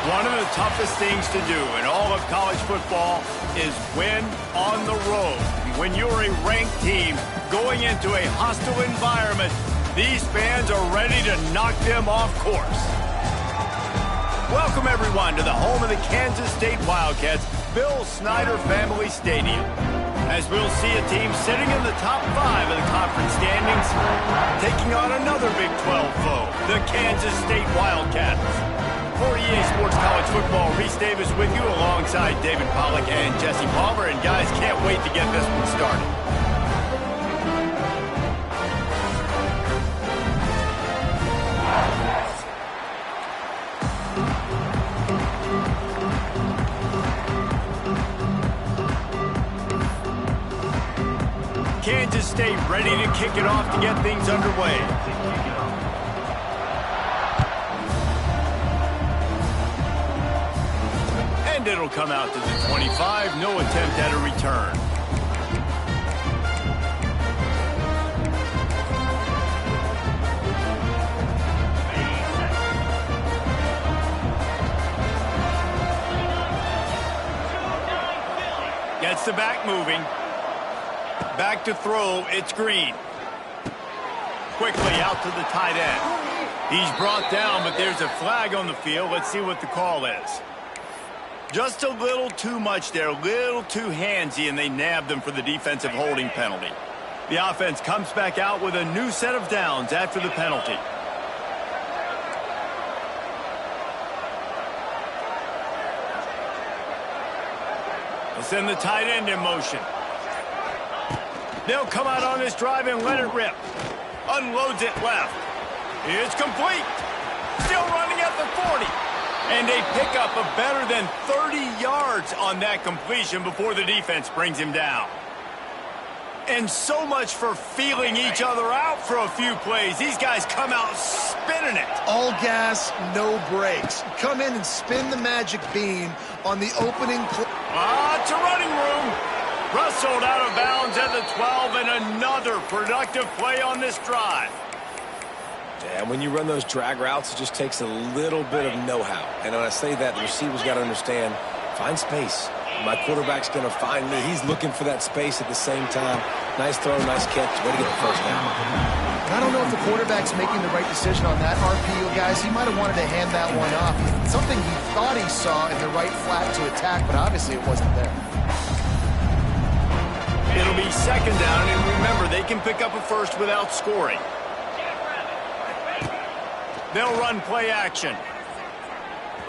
One of the toughest things to do in all of college football is win on the road. When you're a ranked team going into a hostile environment, these fans are ready to knock them off course. Welcome, everyone, to the home of the Kansas State Wildcats, Bill Snyder Family Stadium. As we'll see a team sitting in the top 5 of the conference standings, taking on another Big 12 foe, the Kansas State Wildcats. For EA Sports College Football, Reese Davis with you alongside David Pollack and Jesse Palmer. And guys, can't wait to get this one started. Kansas State ready to kick it off to get things underway. It'll come out to the 25. No attempt at a return. Gets the back moving. Back to throw. It's Green. Quickly out to the tight end. He's brought down, but there's a flag on the field. Let's see what the call is. Just a little too much there, a little too handsy, and they nabbed them for the defensive holding penalty. The offense comes back out with a new set of downs after the penalty. They'll send the tight end in motion. They'll come out on this drive and let it rip. Unloads it left. It's complete. Still running at the 40. And they pick up a better than 30 yards on that completion before the defense brings him down. And so much for feeling each other out for a few plays. These guys come out spinning it. All gas, no brakes. Come in and spin the magic bean on the opening play. Lots of running room. Rustled out of bounds at the 12, and another productive play on this drive. And when you run those drag routes, it just takes a little bit of know-how. And when I say that, the receiver's got to understand, find space. My quarterback's going to find me. He's looking for that space at the same time. Nice throw, nice catch. Way to get the first down. I don't know if the quarterback's making the right decision on that RPO, guys. He might have wanted to hand that one off. Something he thought he saw in the right flat to attack, but obviously it wasn't there. It'll be second down, and remember, they can pick up a first without scoring. They'll run play action.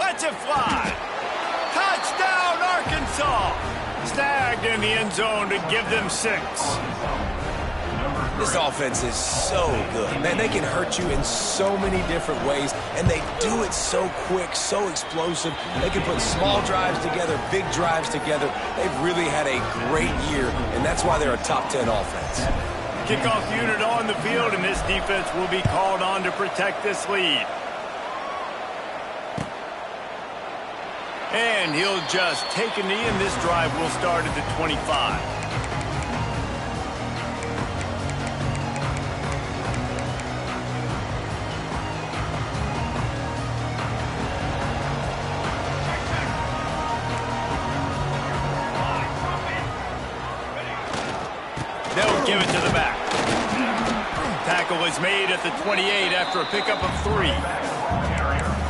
Let's it fly. Touchdown, Arkansas. in the end zone to give them 6. This offense is so good. Man, they can hurt you in so many different ways, and they do it so quick, so explosive. They can put small drives together, big drives together. They've really had a great year, and that's why they're a top 10 offense. Kickoff unit on the field, and this defense will be called on to protect this lead. And he'll just take a knee, and this drive will start at the 25. They'll give it to the back. Tackle is made at the 28 after a pickup of 3.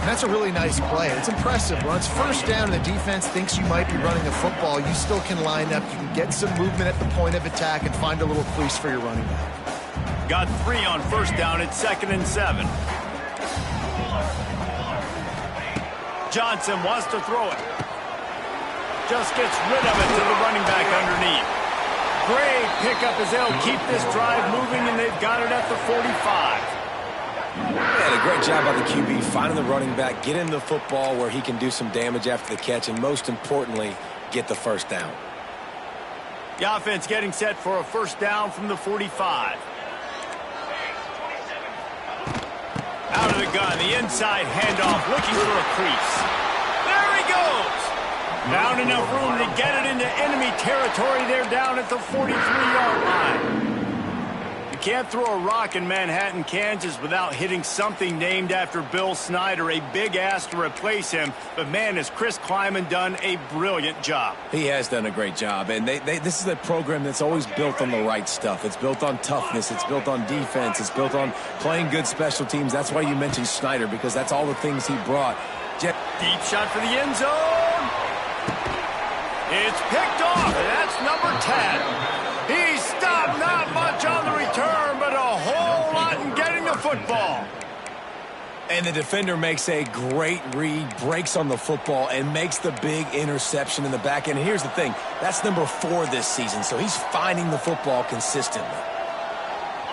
That's a really nice play. It's impressive. When it's first down and the defense thinks you might be running the football, you still can line up. You can get some movement at the point of attack and find a little crease for your running back. Got 3 on first down at 2nd and 7. Johnson wants to throw it. Just gets rid of it to the running back underneath. Great pickup as they'll keep this drive moving, and they've got it at the 45. Yeah, a great job by the QB finding the running back, getting the football where he can do some damage after the catch, and most importantly, get the first down. The offense getting set for a first down from the 45. Out of the gun, the inside handoff, looking for a crease. There he goes! Found enough room to get it into enemy territory. They're down at the 43-yard line. You can't throw a rock in Manhattan, Kansas without hitting something named after Bill Snyder, a big ass to replace him. But, man, has Chris Kleiman done a brilliant job. He has done a great job, and this is a program that's always built on the right stuff. It's built on toughness. It's built on defense. It's built on playing good special teams. That's why you mentioned Snyder, because that's all the things he brought. Deep shot for the end zone. It's picked off, and that's number 10. He stopped, not much on the return, but a whole lot in getting the football. And the defender makes a great read, breaks on the football, and makes the big interception in the back end. And here's the thing, that's number 4 this season, so he's finding the football consistently.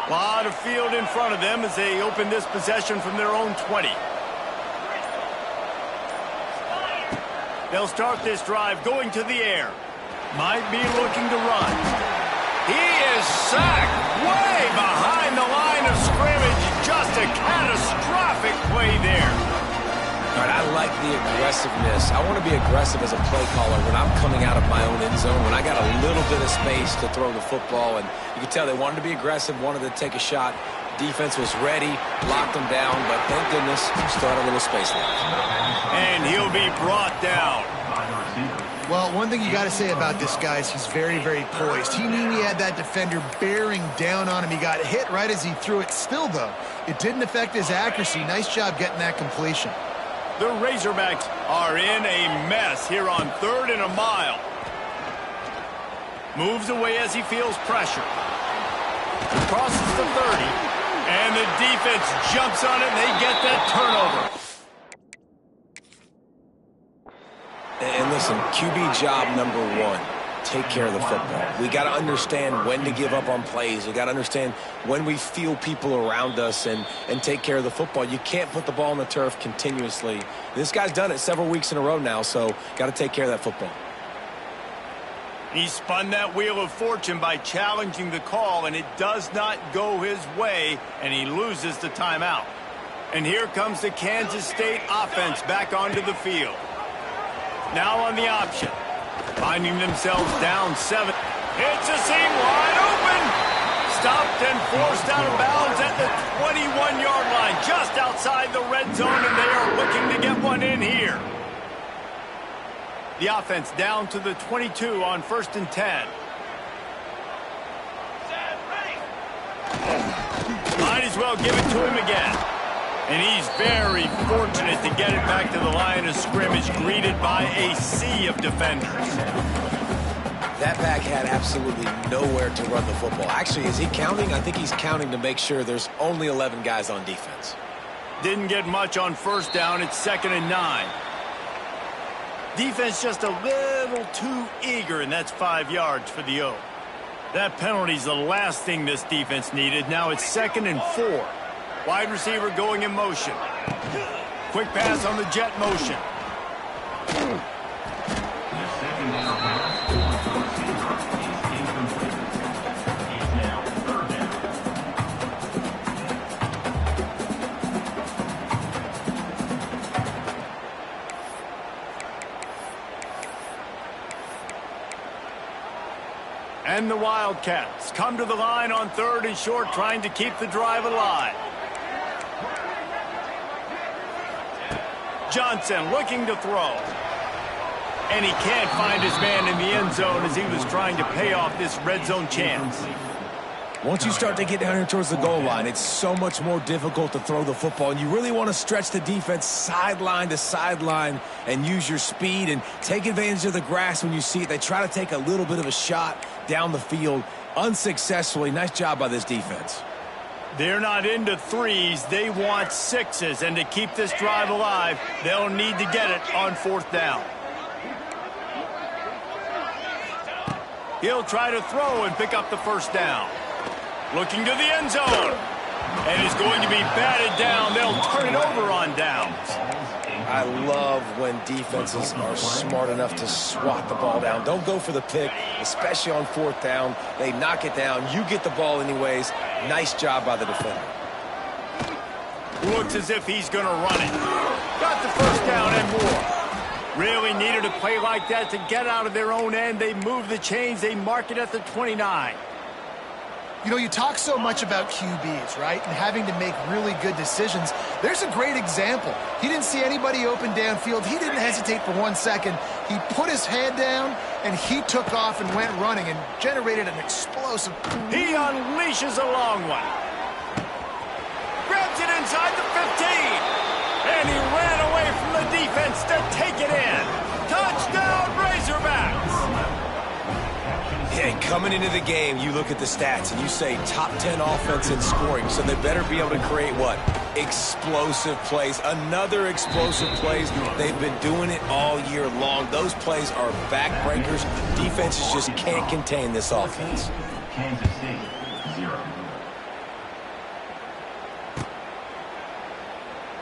A lot of field in front of them as they open this possession from their own 20. They'll start this drive going to the air. Might be looking to run. He is sacked way behind the line of scrimmage. Just a catastrophic play there. All right, I like the aggressiveness. I want to be aggressive as a play caller when I'm coming out of my own end zone, when I got a little bit of space to throw the football. And you can tell they wanted to be aggressive, wanted to take a shot. Defense was ready, locked them down, but thank goodness, still had a little space left. And he'll be brought down. Well, one thing you got to say about this guy is he's very, very poised. He knew he had that defender bearing down on him. He got hit right as he threw it. Still, though, it didn't affect his accuracy. Nice job getting that completion. The Razorbacks are in a mess here on 3rd and a mile. Moves away as he feels pressure. Crosses the 30. And the defense jumps on it, and they get that turnover. And listen, QB job number 1, take care of the football. We got to understand when to give up on plays. We got to understand when we feel people around us and take care of the football. You can't put the ball on the turf continuously. This guy's done it several weeks in a row now, so got to take care of that football. He spun that wheel of fortune by challenging the call, and it does not go his way, and he loses the timeout. And here comes the Kansas State offense back onto the field. Now on the option. Finding themselves down 7. It's a seam wide open. Stopped and forced out of bounds at the 21-yard line, just outside the red zone, and they are looking to get one in here. The offense down to the 22 on 1st and 10. Might as well give it to him again. And he's very fortunate to get it back to the line of scrimmage, greeted by a sea of defenders. That back had absolutely nowhere to run the football. Actually, is he counting? I think he's counting to make sure there's only 11 guys on defense. Didn't get much on first down. It's 2nd and 9. Defense just a little too eager, and that's 5 yards for the O. That penalty's the last thing this defense needed. Now it's 2nd and 4. Wide receiver going in motion. Quick pass on the jet motion. And the Wildcats come to the line on 3rd and short, trying to keep the drive alive. Johnson looking to throw. And he can't find his man in the end zone as he was trying to pay off this red zone chance. Once you start to get down here towards the goal line, it's so much more difficult to throw the football, and you really want to stretch the defense sideline to sideline and use your speed and take advantage of the grass when you see it. They try to take a little bit of a shot down the field unsuccessfully. Nice job by this defense. They're not into 3s. They want 6s, and to keep this drive alive, they'll need to get it on 4th down. He'll try to throw and pick up the 1st down. Looking to the end zone. And is going to be batted down. They'll turn it over on downs. I love when defenses are smart enough to swat the ball down. Don't go for the pick, especially on 4th down. They knock it down. You get the ball anyways. Nice job by the defender. Looks as if he's going to run it. Got the 1st down and more. Really needed a play like that to get out of their own end. They move the chains. They mark it at the 29. You know, you talk so much about QBs, right, and having to make really good decisions. There's a great example. He didn't see anybody open downfield. He didn't hesitate for 1 second. He put his head down, and he took off and went running and generated an explosive. He unleashes a long one. Grabs it inside the 15. And he ran away from the defense to take it in. Touchdown, Razorbacks! Yeah, coming into the game, you look at the stats and you say top 10 offense in scoring, so they better be able to create what? Explosive plays. Another explosive plays. They've been doing it all year long. Those plays are backbreakers. Defenses just can't contain this offense. Kansas City, 0.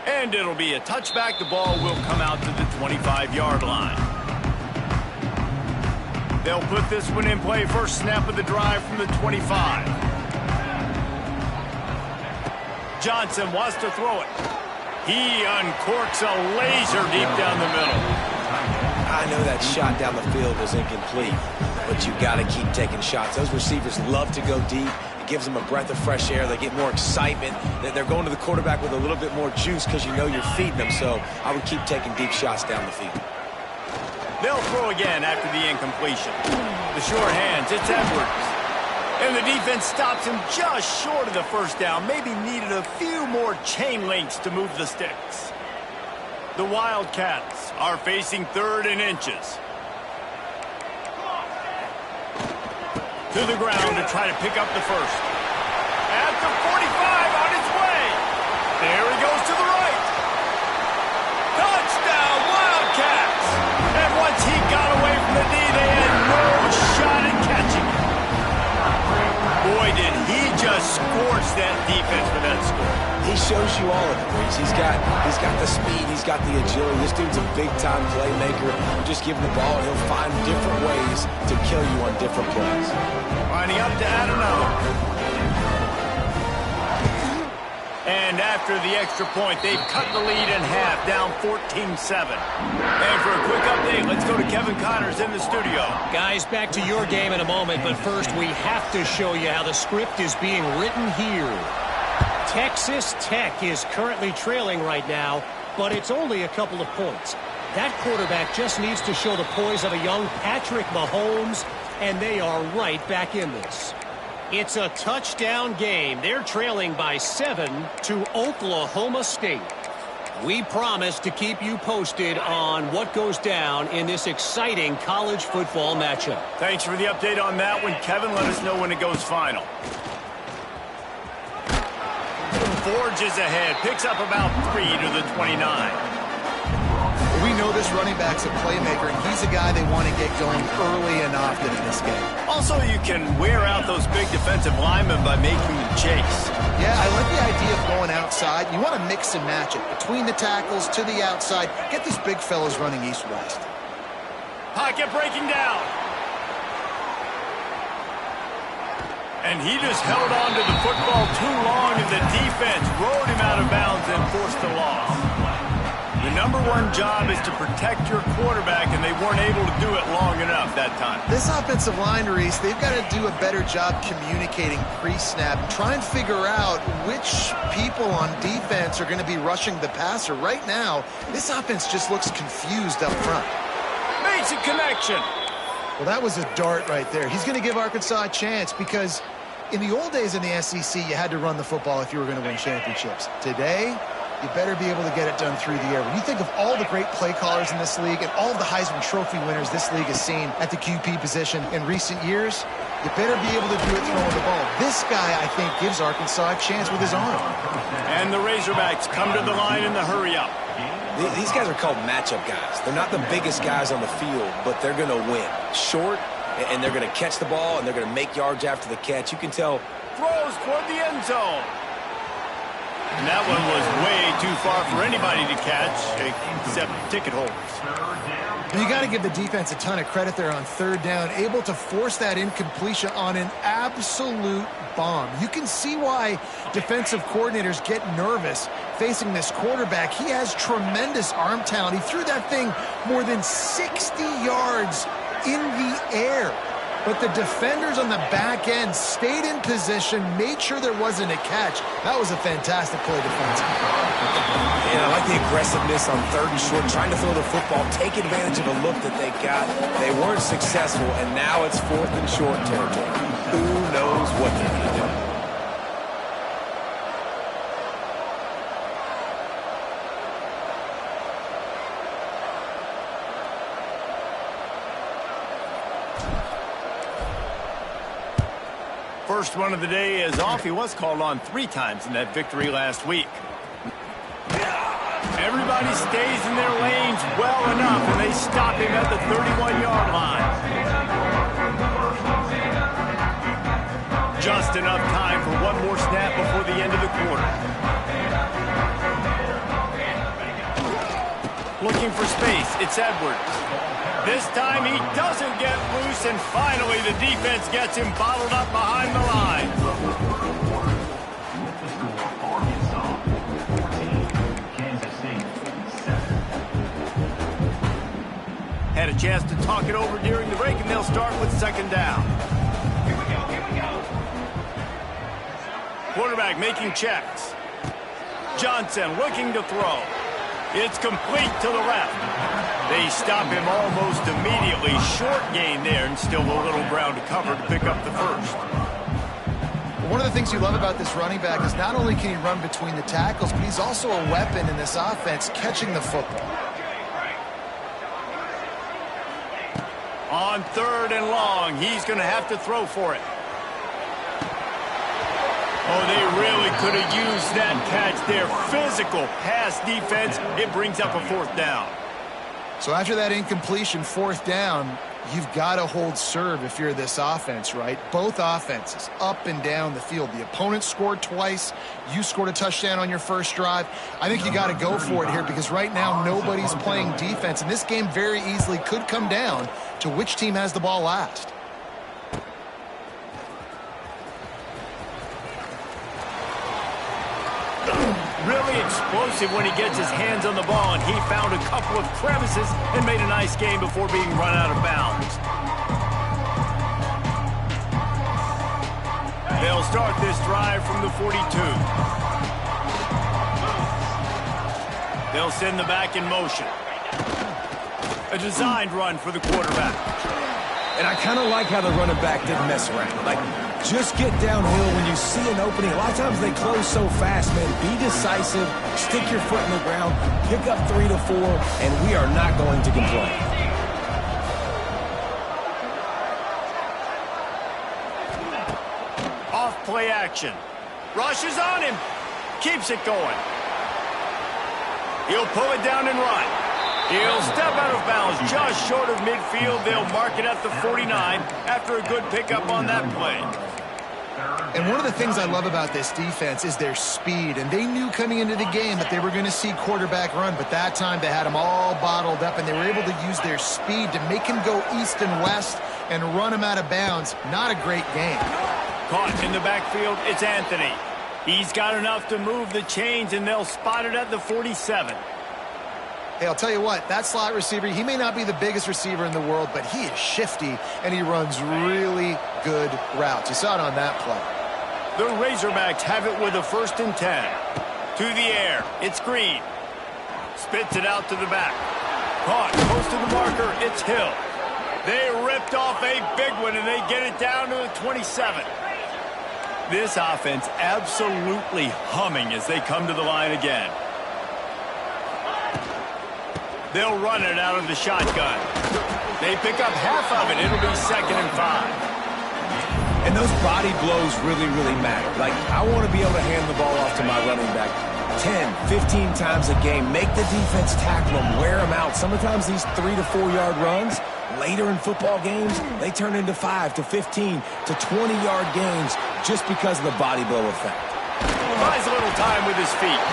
And it'll be a touchback. The ball will come out to the 25-yard line. They'll put this one in play. First snap of the drive from the 25. Johnson wants to throw it. He uncorks a laser deep down the middle. I know that shot down the field was incomplete, but you got to keep taking shots. Those receivers love to go deep. It gives them a breath of fresh air. They get more excitement. They're going to the quarterback with a little bit more juice because you know you're feeding them. So I would keep taking deep shots down the field. They'll throw again after the incompletion. The short hands, it's Edwards. And the defense stops him just short of the 1st down. Maybe needed a few more chain links to move the sticks. The Wildcats are facing 3rd and inches. To the ground to try to pick up the 1st. At the 45 on his way. There he goes to the right. Touchdown, Wildcats! And once he got away from the knee, they had no shot at catching him. Boy, did he just scorch that defense with that score. He shows you all of it, Breeze. He's got the speed, he's got the agility. This dude's a big-time playmaker. You just give him the ball, and he'll find different ways to kill you on different plays. Lining up to add another. And after the extra point, they've cut the lead in half, down 14-7. And for a quick update, let's go to Kevin Connors in the studio. Guys, back to your game in a moment, but first we have to show you how the script is being written here. Texas Tech is currently trailing right now, but it's only a couple of points. That quarterback just needs to show the poise of a young Patrick Mahomes, and they are right back in this. It's a touchdown game. They're trailing by 7 to Oklahoma State. We promise to keep you posted on what goes down in this exciting college football matchup. Thanks for the update on that one, Kevin. Let us know when it goes final. Forges ahead, picks up about 3 to the 29. We know this running back's a playmaker, and he's a guy they want to get going early and often in this game. Also, you can wear out those big defensive linemen by making them chase. Yeah, I like the idea of going outside. You want to mix and match it. Between the tackles, to the outside. Get these big fellas running east-west. Pocket breaking down. And he just held on to the football too long, and the defense rolled him out of bounds and forced the loss. The number one job is to protect your quarterback, and they weren't able to do it long enough that time. This offensive line, Reese, they've got to do a better job communicating pre-snap and try and figure out which people on defense are going to be rushing the passer. Right now, this offense just looks confused up front. Makes a connection. Well, that was a dart right there. He's going to give Arkansas a chance because in the old days in the SEC, you had to run the football if you were going to win championships. Today, you better be able to get it done through the air. When you think of all the great play callers in this league and all of the Heisman Trophy winners this league has seen at the QB position in recent years, you better be able to do it throwing the ball. This guy, I think, gives Arkansas a chance with his arm. And the Razorbacks come to the line in the hurry-up. These guys are called matchup guys. They're not the biggest guys on the field, but they're going to win. Short, and they're going to catch the ball, and they're going to make yards after the catch. You can tell. Throws toward the end zone. And that one was way too far for anybody to catch, except ticket holders. You got to give the defense a ton of credit there on third down, able to force that incompletion on an absolute bomb. You can see why defensive coordinators get nervous facing this quarterback. He has tremendous arm talent. He threw that thing more than 60 yards in the air. But the defenders on the back end stayed in position, made sure there wasn't a catch. That was a fantastic play defensively. Yeah, I like the aggressiveness on third and short, trying to throw the football, take advantage of a look that they got. They weren't successful, and now it's fourth and short territory. Who knows what they're going to do? First one of the day is off. He was called on 3 times in that victory last week. Everybody stays in their lanes well enough, and they stop him at the 31-yard line. Just enough time for one more snap before the end of the quarter. Looking for space. It's Edwards. This time he doesn't get loose, and finally the defense gets him bottled up behind the line. Had a chance to talk it over during the break, and they'll start with second down. Here we go. Quarterback making checks. Johnson looking to throw. It's complete to the left. They stop him almost immediately. Short gain there, and still a little ground to cover to pick up the first. One of the things you love about this running back is not only can he run between the tackles, but he's also a weapon in this offense, catching the football. On third and long, he's going to have to throw for it. Oh, they really could have used that catch there. Physical pass defense. It brings up a fourth down. So after that incompletion, fourth down, you've got to hold serve if you're this offense, right? Both offenses up and down the field. The opponent scored twice. You scored a touchdown on your first drive. I think you got to go for it here because right now nobody's playing defense, and this game very easily could come down to which team has the ball last. Really explosive when he gets his hands on the ball, and he found a couple of crevices and made a nice game before being run out of bounds. They'll start this drive from the 42. They'll send the back in motion. A designed run for the quarterback. And I kind of like how the running back didn't mess around. Like, just get downhill when you see an opening. A lot of times they close so fast, man. Be decisive, stick your foot in the ground, pick up 3 to 4, and we are not going to complain. Off play action. Rushes on him. Keeps it going. He'll pull it down and run. He'll step out of bounds just short of midfield. They'll mark it at the 49 after a good pickup on that play. And one of the things I love about this defense is their speed. And they knew coming into the game that they were going to see quarterback run. But that time they had him all bottled up, and they were able to use their speed to make him go east and west and run him out of bounds. Not a great game. Caught in the backfield, it's Anthony. He's got enough to move the chains, and they'll spot it at the 47. Hey, I'll tell you what, that slot receiver, he may not be the biggest receiver in the world, but he is shifty, and he runs really good routes. You saw it on that play. The Razorbacks have it with a 1st and 10. To the air, it's Green. Spits it out to the back. Caught, close to the marker, it's Hill. They ripped off a big one, and they get it down to the 27. This offense absolutely humming as they come to the line again. They'll run it out of the shotgun. They pick up half of it. It'll be 2nd and 5. And those body blows really, really matter. Like, I want to be able to hand the ball off to my running back 10, 15 times a game. Make the defense tackle them, wear them out. Sometimes these 3 to 4 yard runs, later in football games, they turn into 5 to 15 to 20-yard gains just because of the body blow effect. Buys a little time with his feet.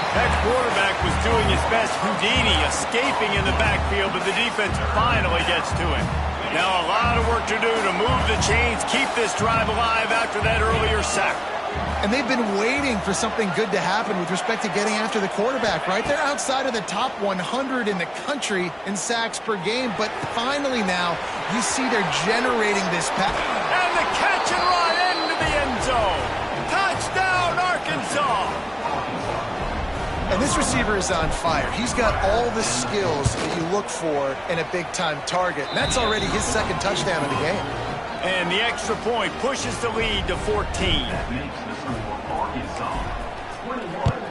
That quarterback was doing his best Houdini, escaping in the backfield, but the defense finally gets to him. Now a lot of work to do to move the chains, keep this drive alive after that earlier sack. And they've been waiting for something good to happen with respect to getting after the quarterback, right? They're outside of the top 100 in the country in sacks per game, but finally now you see they're generating this pass. And the catch and run into the end zone. Touchdown, Arkansas! And this receiver is on fire. He's got all the skills that you look for in a big-time target. And that's already his 2nd touchdown of the game. And the extra point pushes the lead to 14. That makes the score Arkansas 21,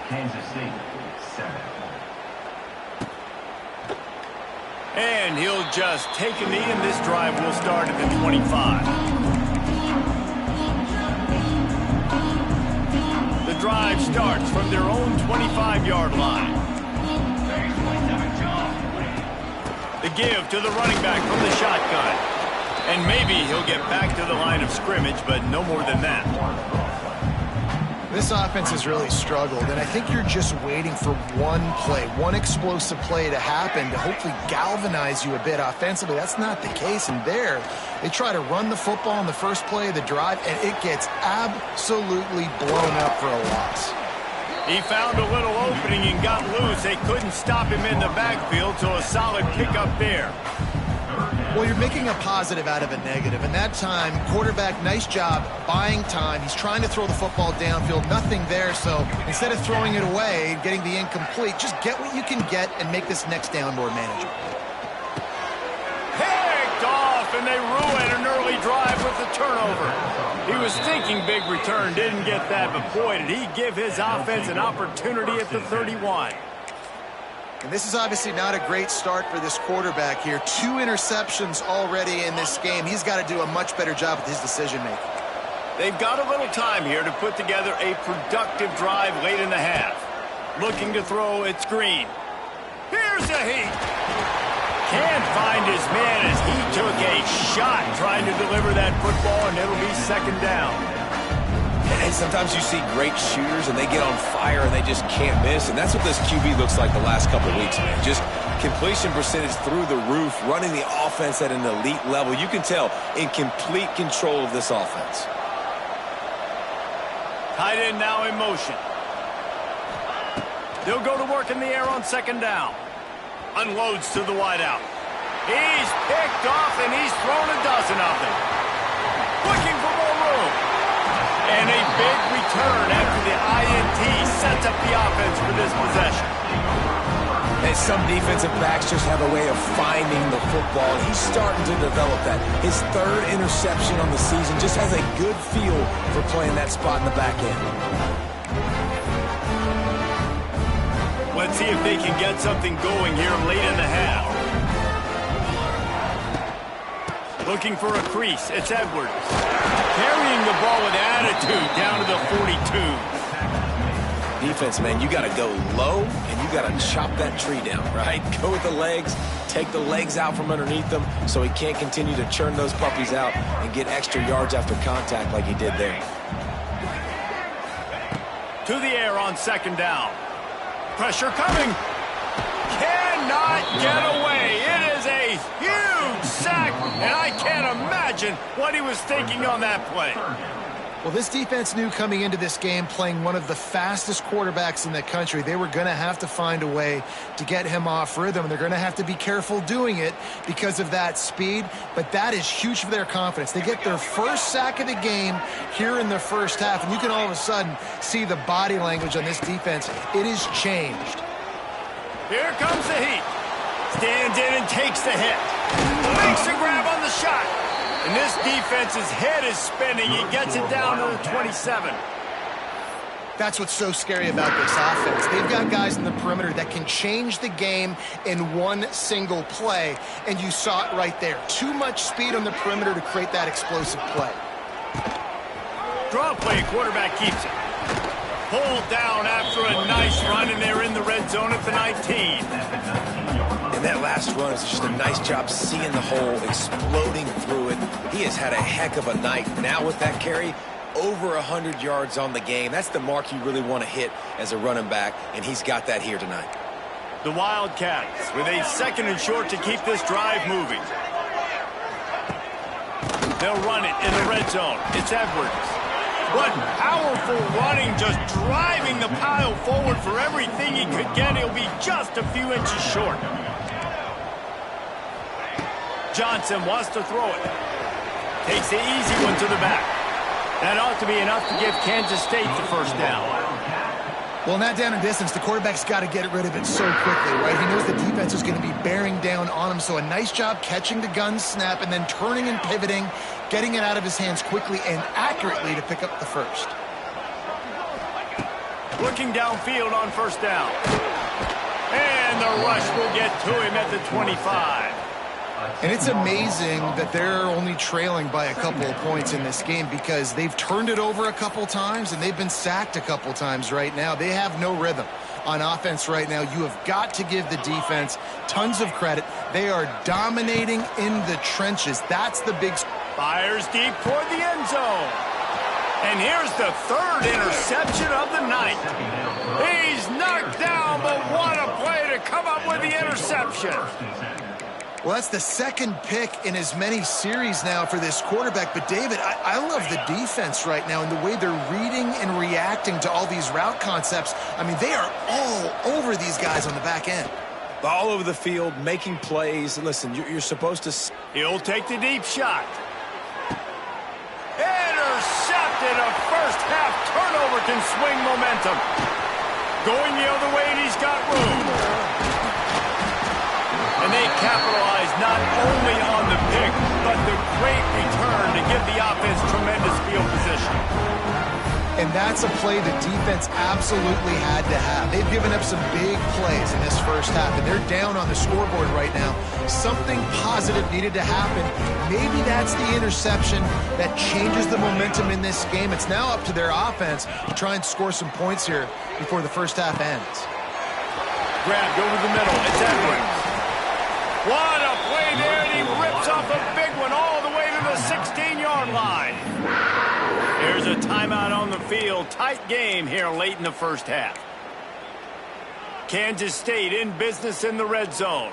Kansas State 7. And he'll just take a knee, and this drive will start at the 25. The drive starts from their own 25-yard line. The give to the running back from the shotgun. And maybe he'll get back to the line of scrimmage, but no more than that. This offense has really struggled, and I think you're just waiting for one play, one explosive play to happen to hopefully galvanize you a bit offensively. That's not the case, and there they try to run the football in the first play of the drive, and it gets absolutely blown up for a loss. He found a little opening and got loose. They couldn't stop him in the backfield, so a solid pickup there. Well, you're making a positive out of a negative, and that time, quarterback, nice job buying time. He's trying to throw the football downfield, nothing there, so instead of throwing it away and getting the incomplete, just get what you can get and make this next down more manageable. Picked off, and they ruin an early drive with the turnover. He was thinking big return, didn't get that, but boy, did he give his offense an opportunity at the 31. And this is obviously not a great start for this quarterback here. 2 interceptions already in this game. He's got to do a much better job with his decision-making. They've got a little time here to put together a productive drive late in the half. Looking to throw, it's Green. Here's a heat. Can't find his man as he took a shot trying to deliver that football, and it'll be 2nd down. And sometimes you see great shooters and they get on fire and they just can't miss. And that's what this QB looks like the last couple of weeks, man. Just completion percentage through the roof, running the offense at an elite level. You can tell in complete control of this offense. Tight end now in motion. They'll go to work in the air on 2nd down. Unloads to the wideout. He's picked off and he's thrown a dozen of them. Looking for more room. And a big return after the INT sets up the offense for this possession. And some defensive backs just have a way of finding the football. He's starting to develop that. His 3rd interception on the season, just has a good feel for playing that spot in the back end. Let's see if they can get something going here late in the half. Looking for a crease, it's Edwards. Carrying the ball with attitude down to the 42. defense, man, you got to go low and you got to chop that tree down, right? Go with the legs, take the legs out from underneath them so he can't continue to churn those puppies out and get extra yards after contact like he did there. To the air on second down. Pressure coming. Cannot get away. It is a huge sack, and I can't imagine what he was thinking on that play. Well, this defense knew coming into this game, playing one of the fastest quarterbacks in the country, they were going to have to find a way to get him off rhythm. They're going to have to be careful doing it because of that speed, but that is huge for their confidence. They get their first sack of the game here in the first half, and you can all of a sudden see the body language on this defense. It has changed. Here comes the heat. Stands in and takes the hit. Makes a grab on the shot. And this defense's head is spinning. He gets it down to the 27. That's what's so scary about this offense. They've got guys in the perimeter that can change the game in one single play, and you saw it right there. Too much speed on the perimeter to create that explosive play. Draw play, quarterback keeps it. Pulled down after a nice run, and they're in the red zone at the 19. And that last run is just a nice job seeing the hole, exploding through it. He has had a heck of a night. Now with that carry, over 100 yards on the game. That's the mark you really want to hit as a running back, and he's got that here tonight. The Wildcats with a second and short to keep this drive moving. They'll run it in the red zone. It's Edwards. What powerful running, just driving the pile forward for everything he could get. He'll be just a few inches short. Johnson wants to throw it. Takes the easy one to the back. That ought to be enough to give Kansas State the first down. Well, in that down and distance, the quarterback's got to get rid of it so quickly, right? He knows the defense is going to be bearing down on him, so a nice job catching the gun snap and then turning and pivoting, getting it out of his hands quickly and accurately to pick up the first. Looking downfield on first down. And the rush will get to him at the 25. And it's amazing that they're only trailing by a couple of points in this game because they've turned it over a couple times and they've been sacked a couple times right now. They have no rhythm on offense right now. You have got to give the defense tons of credit. They are dominating in the trenches. That's the big... Fires deep toward the end zone. And here's the third interception of the night. He's knocked down, but what a play to come up with the interception. Well, that's the second pick in as many series now for this quarterback. But, David, I love the defense right now and the way they're reading and reacting to all these route concepts. I mean, they are all over these guys on the back end. All over the field, making plays. Listen, you're supposed to... He'll take the deep shot. Intercepted. A first-half turnover can swing momentum. Going the other way, and he's got room. And they capitalize not only on the pick, but the great return to give the offense tremendous field position. And that's a play the defense absolutely had to have. They've given up some big plays in this first half, and they're down on the scoreboard right now. Something positive needed to happen. Maybe that's the interception that changes the momentum in this game. It's now up to their offense to try and score some points here before the first half ends. Grabbed over the middle. It's Edwards. What a play there, and he rips off a big one all the way to the 16-yard line. There's a timeout on the field. Tight game here late in the first half. Kansas State in business in the red zone.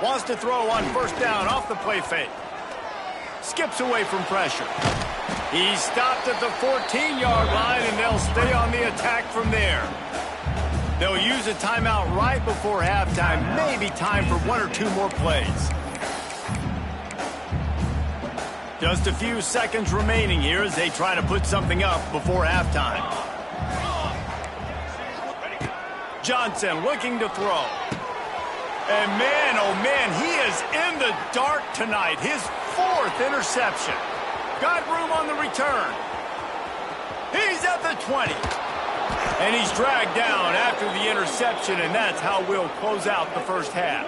Wants to throw on first down off the play fake. Skips away from pressure. He's stopped at the 14-yard line, and they'll stay on the attack from there. They'll use a timeout right before halftime. Maybe time for one or two more plays. Just a few seconds remaining here as they try to put something up before halftime. Johnson looking to throw. And man, oh man, he is in the dark tonight. His fourth interception. Got room on the return. He's at the 20. And he's dragged down after the interception, and that's how we'll close out the first half.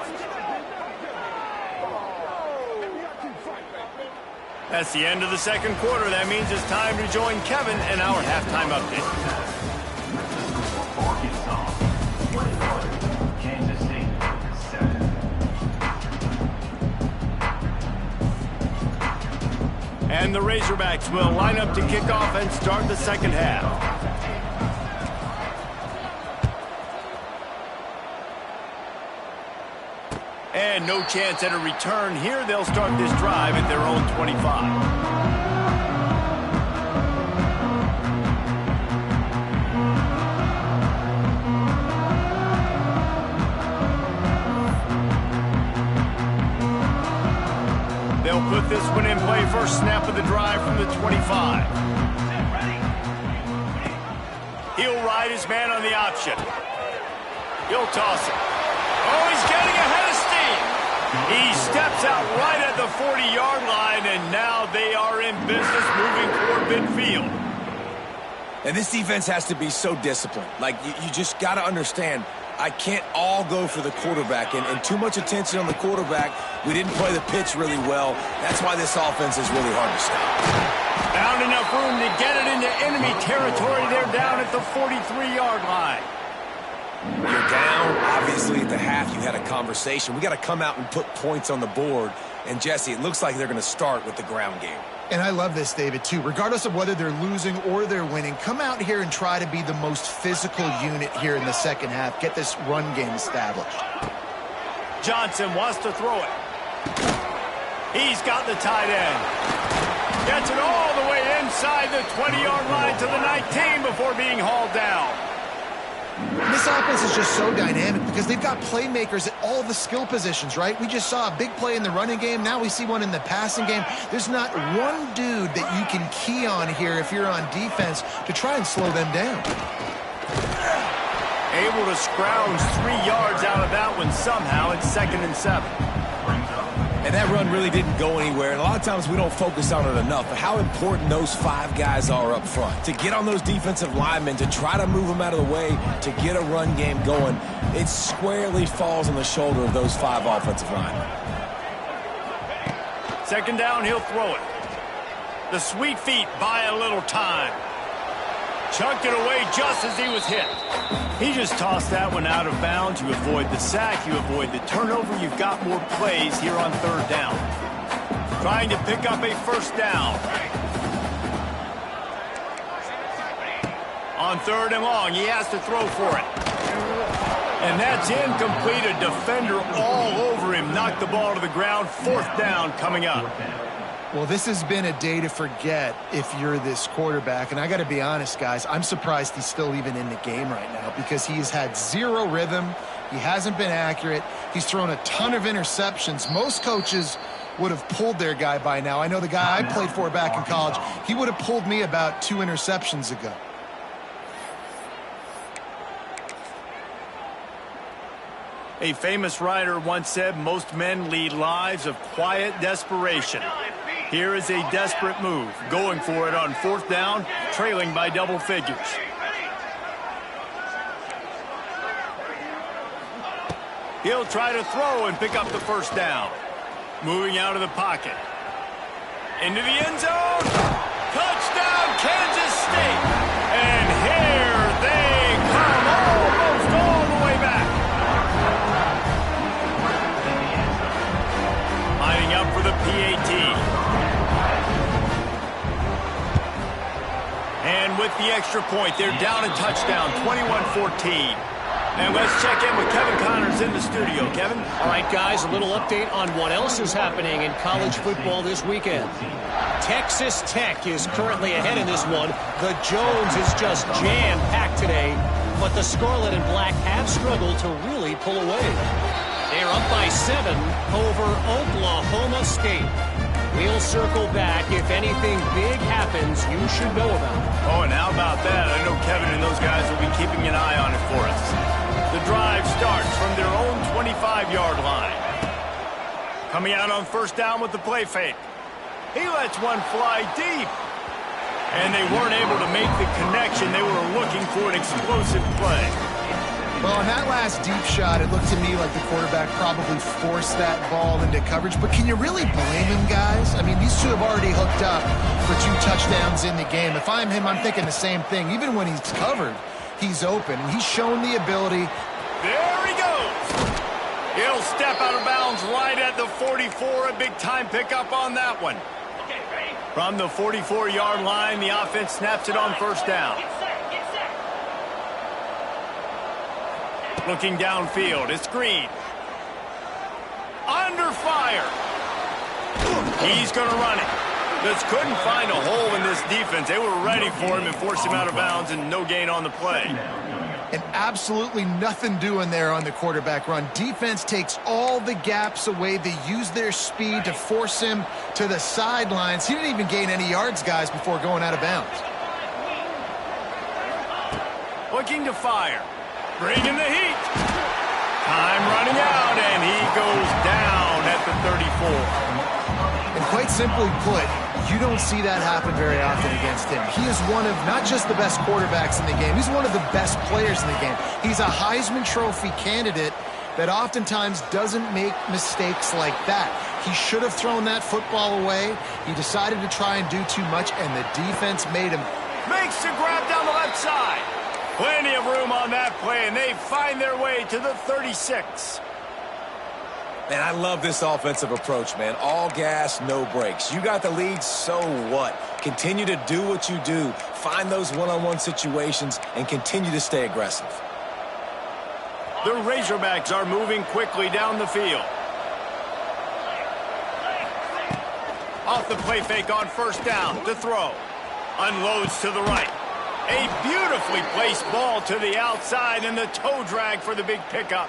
That's the end of the second quarter. That means it's time to join Kevin in our halftime update. Arkansas 21, Kansas State 7. And the Razorbacks will line up to kick off and start the second half. And no chance at a return here. They'll start this drive at their own 25. They'll put this one in play. First snap of the drive from the 25. He'll ride his man on the option. He'll toss it. Oh, he's getting ahead of steam. He steps out right at the 40-yard line, and now they are in business moving toward midfield. And this defense has to be so disciplined. Like, you just got to understand, I can't all go for the quarterback, and too much attention on the quarterback. We didn't play the pitch really well. That's why this offense is really hard to stop. Found enough room to get it into enemy territory. They're down at the 43-yard line. You're down. Obviously, at the half, you had a conversation. We got to come out and put points on the board. And, Jesse, it looks like they're going to start with the ground game. And I love this, David, too. Regardless of whether they're losing or they're winning, come out here and try to be the most physical unit here in the second half. Get this run game established. Johnson wants to throw it. He's got the tight end. Gets it all the way inside the 20-yard line to the 19 before being hauled down. This offense is just so dynamic because they've got playmakers at all the skill positions, right? We just saw a big play in the running game. Now we see one in the passing game. There's not one dude that you can key on here if you're on defense to try and slow them down. Able to scrounge 3 yards out of that one somehow. It's 2nd and 7. And that run really didn't go anywhere. And a lot of times we don't focus on it enough. But how important those 5 guys are up front. To get on those defensive linemen, to try to move them out of the way, to get a run game going, it squarely falls on the shoulder of those 5 offensive linemen. 2nd down, he'll throw it. The sweet feet buy a little time. Chucked it away just as he was hit. He just tossed that one out of bounds. You avoid the sack, you avoid the turnover. You've got more plays here on 3rd down. Trying to pick up a 1st down. On 3rd and long, he has to throw for it. And that's incomplete. A defender all over him. Knocked the ball to the ground. 4th down coming up. Well, this has been a day to forget if you're this quarterback. And I got to be honest, guys, I'm surprised he's still even in the game right now because he's had 0 rhythm. He hasn't been accurate. He's thrown a ton of interceptions. Most coaches would have pulled their guy by now. I know the guy I played for back in college, he would have pulled me about 2 interceptions ago. A famous writer once said, most men lead lives of quiet desperation. Here is a desperate move, going for it on 4th down, trailing by double figures. He'll try to throw and pick up the 1st down. Moving out of the pocket. Into the end zone. Touchdown, Kansas State. And here they come, almost all the way back. Lining up for the PAT. And with the extra point, they're down a touchdown, 21-14. And let's check in with Kevin Connors in the studio. Kevin? All right, guys, a little update on what else is happening in college football this weekend. Texas Tech is currently ahead in this one. The Jones is just jam-packed today, but the Scarlet and Black have struggled to really pull away. They're up by 7 over Oklahoma State. We'll circle back if anything big happens you should know about. Oh, and how about that? I know Kevin and those guys will be keeping an eye on it for us. The drive starts from their own 25-yard line. Coming out on 1st down with the play fake. He lets one fly deep. And they weren't able to make the connection. They were looking for an explosive play. Well, on that last deep shot, it looked to me like the quarterback probably forced that ball into coverage. But can you really blame him, guys? I mean, these two have already hooked up for 2 touchdowns in the game. If I'm him, I'm thinking the same thing. Even when he's covered, he's open. And he's shown the ability. There he goes. He'll step out of bounds right at the 44. A big-time pickup on that one. From the 44-yard line, the offense snaps it on first down. Looking downfield, it's Green. Under fire. He's going to run it. Just couldn't find a hole in this defense. They were ready for him and forced him out of bounds, and no gain on the play. And absolutely nothing doing there on the quarterback run. Defense takes all the gaps away. They use their speed to force him to the sidelines. He didn't even gain any yards, guys, before going out of bounds. Looking to fire. Bringing the heat. Time running out, and he goes down at the 34. And quite simply put, you don't see that happen very often against him. He is one of not just the best quarterbacks in the game, he's one of the best players in the game. He's a Heisman Trophy candidate that oftentimes doesn't make mistakes like that. He should have thrown that football away. He decided to try and do too much, and the defense made him. Makes the grab down the left side. Plenty of room on that play, and they find their way to the 36. Man, I love this offensive approach, man. All gas, no brakes. You got the lead, so what? Continue to do what you do. Find those one-on-one situations and continue to stay aggressive. The Razorbacks are moving quickly down the field. Off the play fake on first down to throw. Unloads to the right. A beautifully placed ball to the outside, and the toe drag for the big pickup.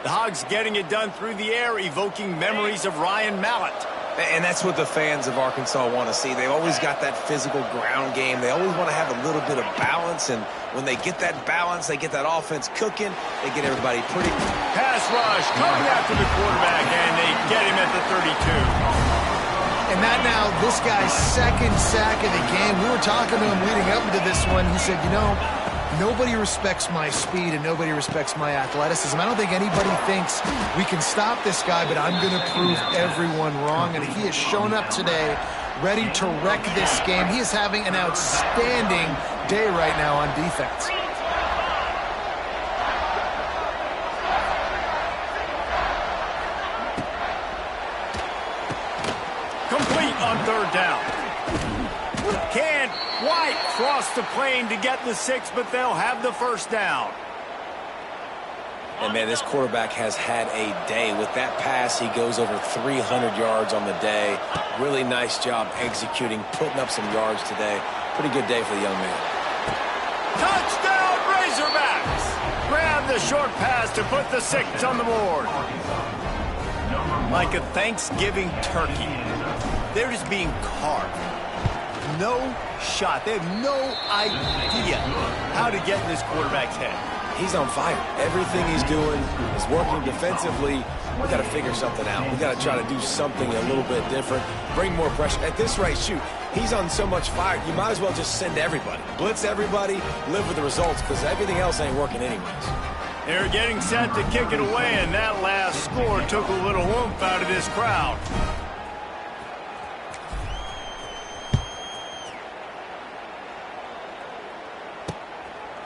The Hogs getting it done through the air, evoking memories of Ryan Mallett. And that's what the fans of Arkansas want to see. They've always got that physical ground game. They always want to have a little bit of balance, and when they get that balance, they get that offense cooking, they get everybody pretty. Pass rush coming after the quarterback, and they get him at the 32. And that now, this guy's second sack of the game. We were talking to him leading up into this one. He said, you know, nobody respects my speed and nobody respects my athleticism. I don't think anybody thinks we can stop this guy, but I'm going to prove everyone wrong. And he has shown up today ready to wreck this game. He is having an outstanding day right now on defense. Complete on third down. Can't quite cross the plane to get the 6, but they'll have the first down. And, man, this quarterback has had a day. With that pass, he goes over 300 yards on the day. Really nice job executing, putting up some yards today. Pretty good day for the young man. Touchdown, Razorbacks! Grab the short pass to put the 6 on the board. Like a Thanksgiving turkey, they're just being carved. No shot. They have no idea how to get in this quarterback's head. He's on fire. Everything he's doing is working defensively. We got to figure something out. We got to try to do something a little bit different. Bring more pressure. At this rate, shoot, he's on so much fire, you might as well just send everybody. Blitz everybody, live with the results, because everything else ain't working anyways. They're getting set to kick it away, and that last score took a little oomph out of this crowd.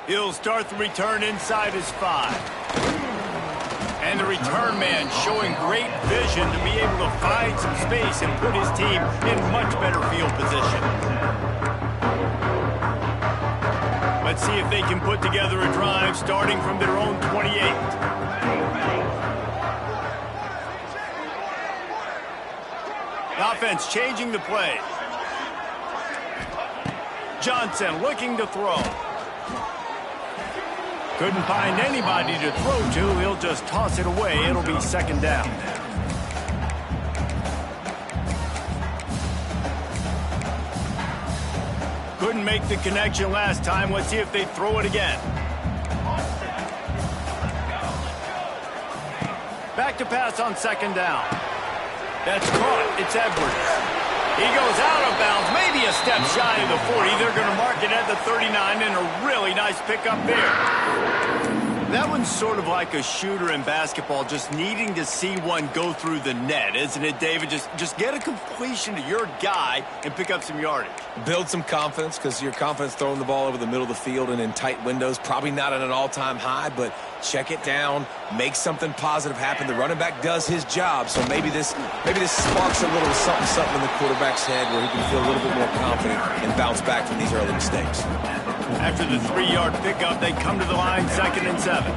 He'll start the return inside his 5. And the return man showing great vision to be able to find some space and put his team in much better field position. Let's see if they can put together a drive starting from their own 28. The offense changing the play. Johnson looking to throw. Couldn't find anybody to throw to. He'll just toss it away. It'll be second down. Couldn't make the connection last time. Let's see if they throw it again. Back to pass on second down. That's caught. It's Edwards. He goes out of bounds, maybe a step shy of the 40. They're going to mark it at the 39, and a really nice pickup there. That one's sort of like a shooter in basketball, just needing to see one go through the net, isn't it, David? Just get a completion to your guy and pick up some yardage. Build some confidence, because your confidence throwing the ball over the middle of the field and in tight windows, probably not at an all-time high, but check it down, make something positive happen. The running back does his job, so maybe this sparks a little something in the quarterback's head where he can feel a little bit more confident and bounce back from these early mistakes. After the 3-yard pickup, they come to the line, 2nd and 7.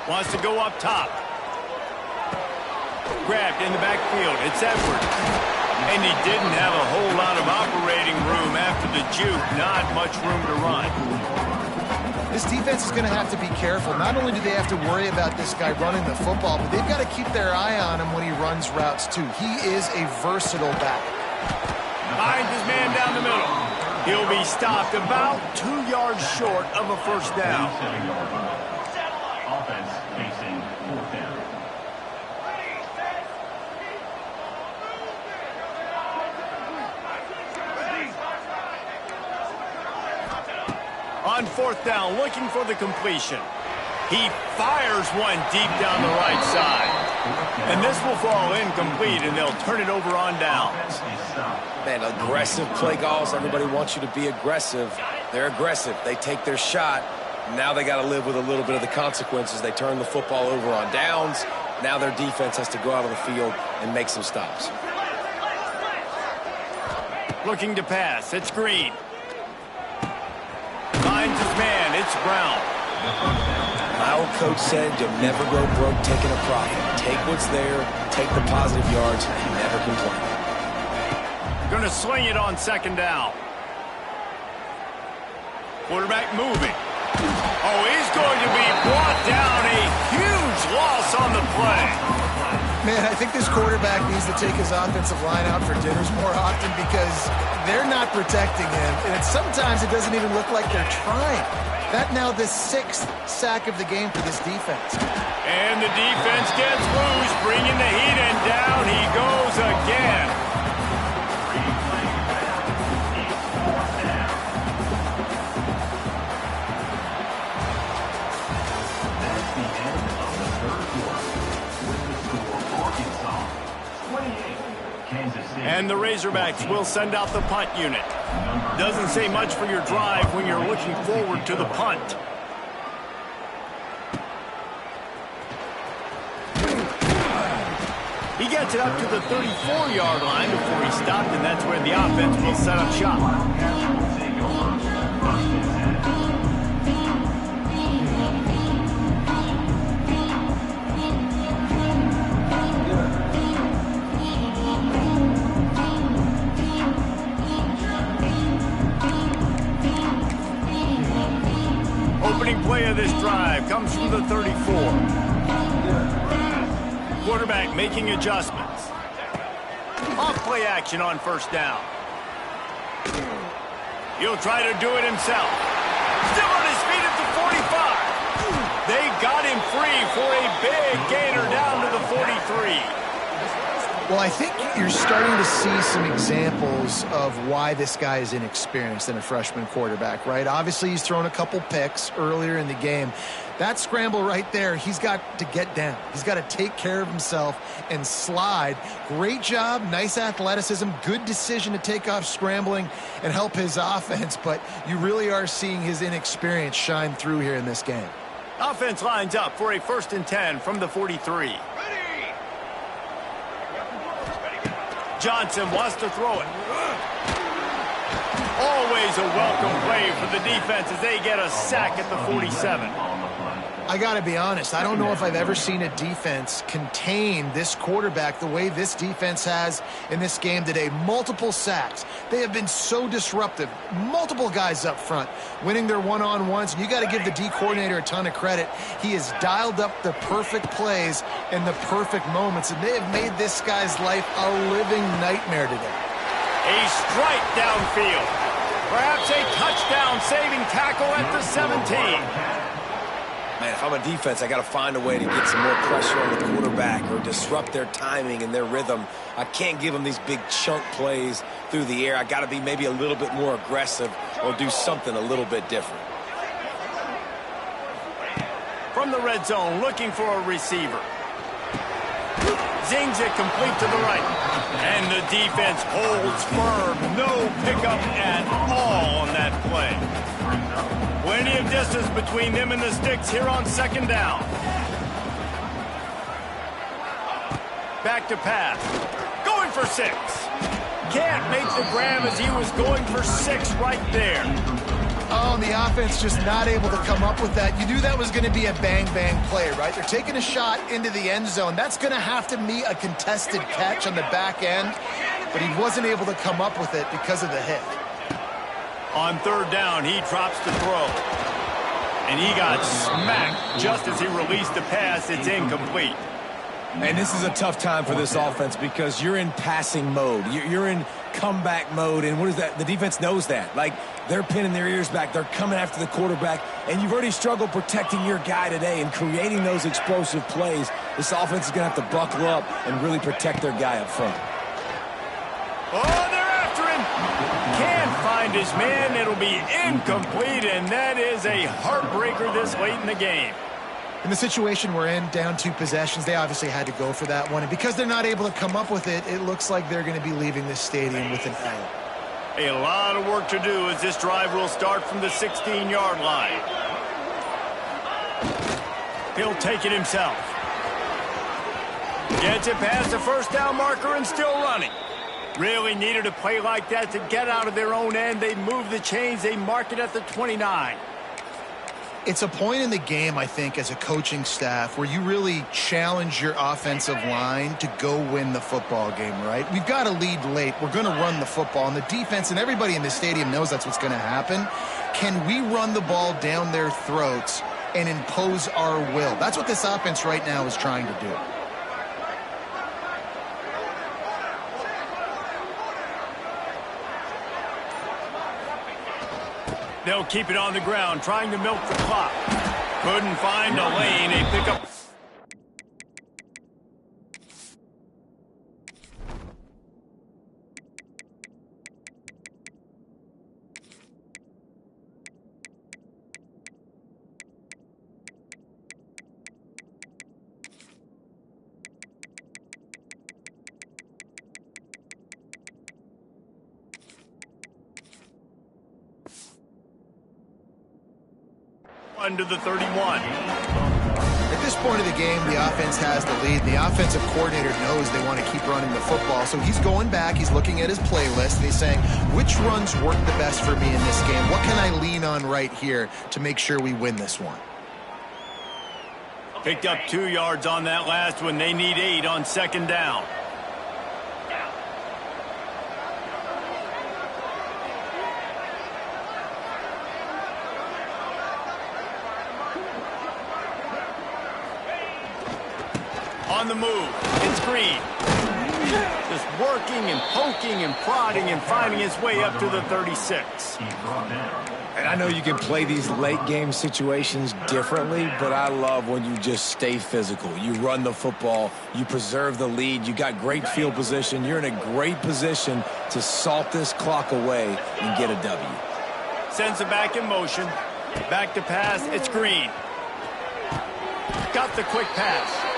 Wants to go up top. Grabbed in the backfield. It's Edwards. And he didn't have a whole lot of operating room after the juke. Not much room to run. This defense is going to have to be careful. Not only do they have to worry about this guy running the football, but they've got to keep their eye on him when he runs routes, too. He is a versatile back. Finds his man down the middle. He'll be stopped about 2 yards short of a first down. Offense facing 4th down. On 4th down, looking for the completion. He fires one deep down the right side. And this will fall incomplete, and they'll turn it over on downs. Man, aggressive play calls. Everybody wants you to be aggressive. They're aggressive. They take their shot. Now they got to live with a little bit of the consequences. They turn the football over on downs. Now their defense has to go out on the field and make some stops. Looking to pass. It's Green. Finds his man. It's Brown. My old coach said you'll never go broke taking a profit. Take what's there, take the positive yards, and never complain. Going to sling it on 2nd down. Quarterback moving. Oh, he's going to be brought down. A huge loss on the play. Man, I think this quarterback needs to take his offensive line out for dinners more often because they're not protecting him. And sometimes it doesn't even look like they're trying. That now the 6th sack of the game for this defense. And the defense gets loose, bringing the heat, and down he goes again. That's the end of the 3rd quarter. With the score, Arkansas 28, Kansas State. And the Razorbacks will send out the punt unit. Doesn't say much for your drive when you're looking forward to the punt. He gets it up to the 34-yard line before he stopped, and that's where the offense will set up shop. Opening play of this drive comes from the 34. Quarterback making adjustments. Off play action on 1st down. He'll try to do it himself. Still on his feet at the 45. They got him free for a big gainer down to the 43. Well, I think you're starting to see some examples of why this guy is inexperienced in a freshman quarterback, right? Obviously, he's thrown a couple picks earlier in the game. That scramble right there, he's got to get down. He's got to take care of himself and slide. Great job, nice athleticism, good decision to take off scrambling and help his offense, but you really are seeing his inexperience shine through here in this game. Offense lines up for a 1st and 10 from the 43. Johnson wants to throw it. Always a welcome play for the defense as they get a sack at the 47. I got to be honest, I don't know if I've ever seen a defense contain this quarterback the way this defense has in this game today. Multiple sacks. They have been so disruptive. Multiple guys up front winning their one-on-ones. You got to give the D coordinator a ton of credit. He has dialed up the perfect plays and the perfect moments, and they have made this guy's life a living nightmare today. A strike downfield. Perhaps a touchdown saving tackle at the 17. Man, if I'm a defense, I got to find a way to get some more pressure on the quarterback or disrupt their timing and their rhythm. I can't give them these big chunk plays through the air. I got to be maybe a little bit more aggressive or do something a little bit different. From the red zone, looking for a receiver. Zings it complete to the right. And the defense holds firm. No pickup at all on that play. Plenty of distance between them and the sticks here on second down. Back to pass. Going for 6. Can't make the grab as he was going for 6 right there. Oh, and the offense just not able to come up with that. You knew that was going to be a bang-bang play, right? They're taking a shot into the end zone. That's going to have to be a contested catch on the back end, but he wasn't able to come up with it because of the hit. On third down, he drops to throw. And he got smacked just as he released the pass. It's incomplete. And this is a tough time for this offense because you're in passing mode. You're in comeback mode, and what is that? The defense knows that. Like, they're pinning their ears back. They're coming after the quarterback, and you've already struggled protecting your guy today and creating those explosive plays. This offense is going to have to buckle up and really protect their guy up front. Oh, they're after him. Can't find his man. It'll be incomplete, and that is a heartbreaker this late in the game. In the situation we're in, down 2 possessions, they obviously had to go for that one. And because they're not able to come up with it, it looks like they're going to be leaving this stadium with an L. A lot of work to do as this drive will start from the 16-yard line. He'll take it himself. Gets it past the first down marker and still running. Really needed a play like that to get out of their own end. They move the chains. They mark it at the 29. It's a point in the game, I think, as a coaching staff where you really challenge your offensive line to go win the football game, right? We've got to lead late. We're going to run the football, and the defense and everybody in the stadium knows that's what's going to happen. Can we run the ball down their throats and impose our will? That's what this offense right now is trying to do. They'll keep it on the ground, trying to milk the clock. Couldn't find a lane. They pick up. Under the 31. At this point of the game, the offense has the lead. The offensive coordinator knows they want to keep running the football, so he's going back, he's looking at his playlist, and he's saying, which runs work the best for me in this game? What can I lean on right here to make sure we win this one? Picked up 2 yards on that last one. They need 8 on second down. On the move, it's Green. Just working and poking and prodding and finding his way up to the 36. And I know you can play these late game situations differently, but I love when you just stay physical. You run the football, you preserve the lead, you got great field position, you're in a great position to salt this clock away and get a W. Sends it back in motion. Back to pass, it's Green. Got the quick pass.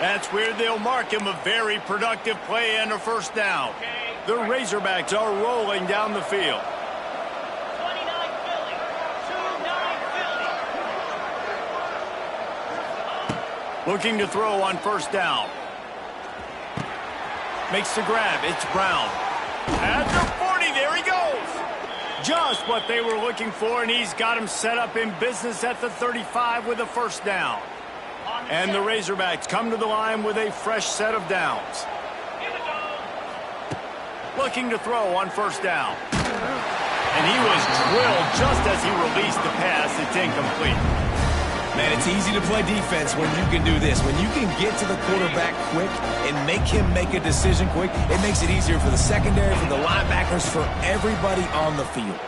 That's where they'll mark him. A very productive play and a first down. The Razorbacks are rolling down the field. Looking to throw on first down. Makes the grab. It's Brown. At the 40, there he goes. Just what they were looking for, and he's got him set up in business at the 35 with a first down. And the Razorbacks come to the line with a fresh set of downs. Looking to throw on first down. And he was drilled just as he released the pass. It's incomplete. Man, it's easy to play defense when you can do this. When you can get to the quarterback quick and make him make a decision quick, it makes it easier for the secondary, for the linebackers, for everybody on the field.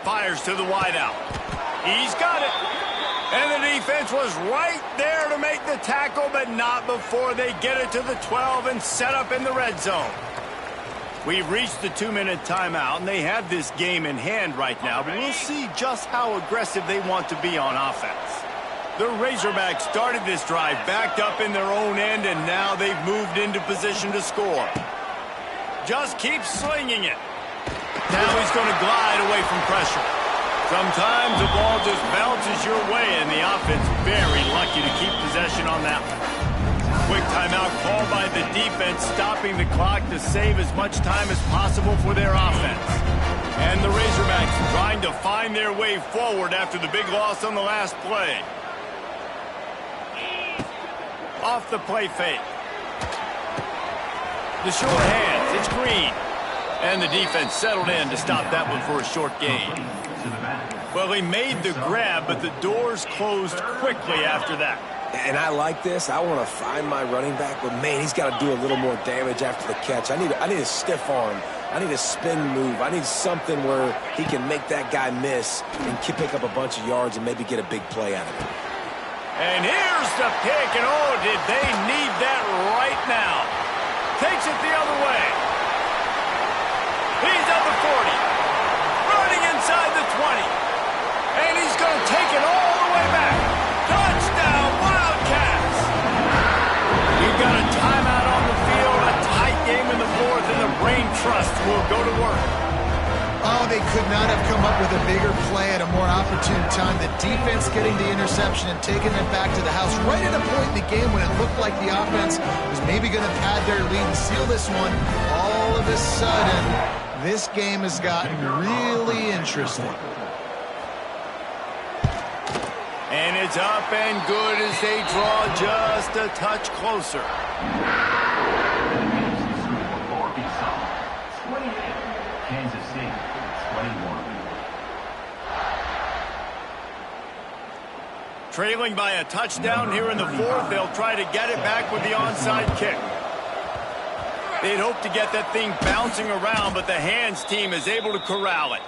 Fires to the wideout. He's got it. And the defense was right there to make the tackle, but not before they get it to the 12 and set up in the red zone. We've reached the 2-minute timeout, and they have this game in hand right now, but we'll see just how aggressive they want to be on offense. The Razorbacks started this drive backed up in their own end, and now they've moved into position to score. Just keep slinging it. Now he's going to glide away from pressure. Sometimes the ball just bounces your way, and the offense very lucky to keep possession on that one. Quick timeout called by the defense, stopping the clock to save as much time as possible for their offense. And the Razorbacks trying to find their way forward after the big loss on the last play. Off the play fake. The short hands, it's Green. And the defense settled in to stop that one for a short gain. Well, he made the grab, but the doors closed quickly after that. And I like this. I want to find my running back, but man, he's got to do a little more damage after the catch. I need a stiff arm. I need a spin move. I need something where he can make that guy miss and pick up a bunch of yards and maybe get a big play out of it. And here's the pick, and oh, did they need that right now. Takes it the other way. He's at the 40. Running inside the 20. And he's going to take it all the way back. Touchdown, Wildcats! We've got a timeout on the field, a tight game in the fourth, and the Brain Trust will go to work. Oh, they could not have come up with a bigger play at a more opportune time. The defense getting the interception and taking it back to the house right at a point in the game when it looked like the offense was maybe going to pad their lead and seal this one. All of a sudden, this game has gotten really interesting. And it's up and good as they draw just a touch closer. Kansas City, 21. Trailing by a touchdown here in the fourth, they'll try to get it back with the onside kick. They'd hope to get that thing bouncing around, but the hands team is able to corral it.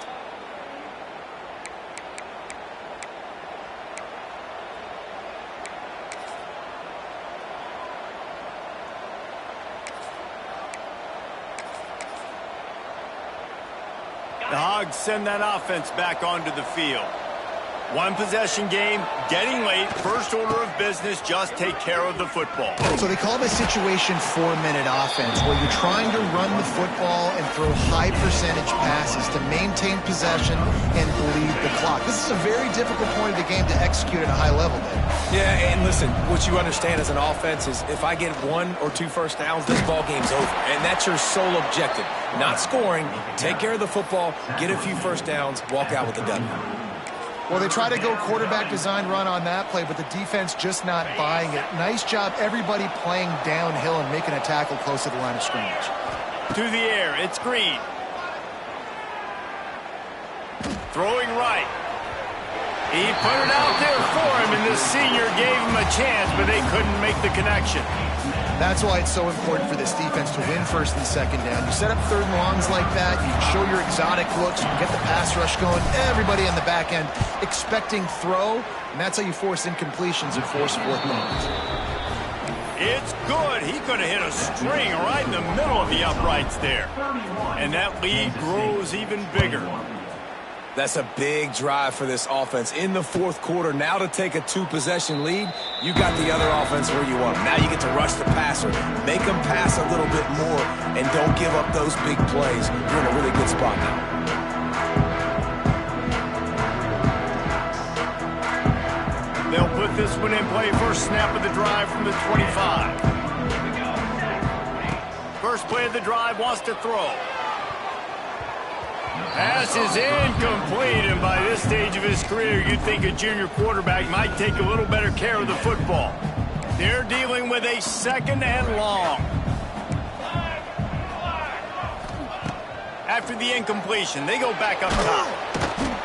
The Hogs send that offense back onto the field. One possession game, getting late, first order of business, just take care of the football. So they call this situation 4-minute offense, where you're trying to run the football and throw high percentage passes to maintain possession and bleed the clock. This is a very difficult point of the game to execute at a high level, Dave. Yeah, and listen, what you understand as an offense is if I get 1 or 2 first downs, this ball game's over. And that's your sole objective. Not scoring, take care of the football, get a few first downs, walk out with a W. Well, they try to go quarterback design run on that play, but the defense just not buying it. Nice job, everybody playing downhill and making a tackle close to the line of scrimmage. To the air, it's Green. Throwing right. He put it out there for him, and the senior gave him a chance, but they couldn't make the connection. That's why it's so important for this defense to win first and second down. You set up third and longs like that, you can show your exotic looks, you can get the pass rush going, everybody on the back end expecting throw, and that's how you force incompletions and force fourth downs. It's good. He could have hit a string right in the middle of the uprights there. And that lead grows even bigger. That's a big drive for this offense in the fourth quarter. Now to take a 2-possession lead, you got the other offense where you want them. Now you get to rush the passer, make them pass a little bit more, and don't give up those big plays. You're in a really good spot now. They'll put this one in play. First snap of the drive from the 25. First play of the drive, wants to throw. Pass is incomplete, and by this stage of his career, you'd think a junior quarterback might take a little better care of the football. They're dealing with a second and long. After the incompletion, they go back up top.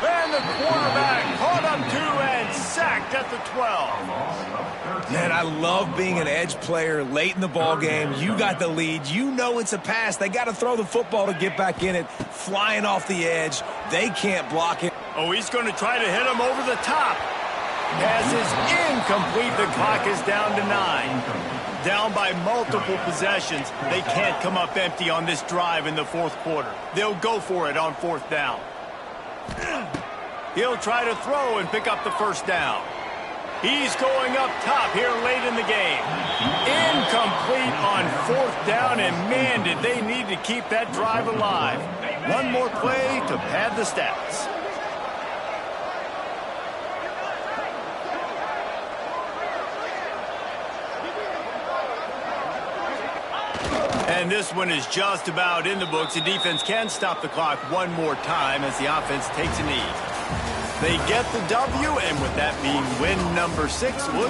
And the quarterback caught up to and sacked at the 12. Man, I love being an edge player late in the ball game. You got the lead. You know it's a pass. They got to throw the football to get back in it. Flying off the edge. They can't block it. Oh, he's going to try to hit him over the top. Pass is incomplete. The clock is down to 9. Down by multiple possessions. They can't come up empty on this drive in the fourth quarter. They'll go for it on fourth down. He'll try to throw and pick up the first down. He's going up top here late in the game. Incomplete on fourth down, and man, did they need to keep that drive alive. One more play to pad the stats. And this one is just about in the books. The defense can stop the clock one more time as the offense takes a knee. They get the W, and with that being win number 6, we'll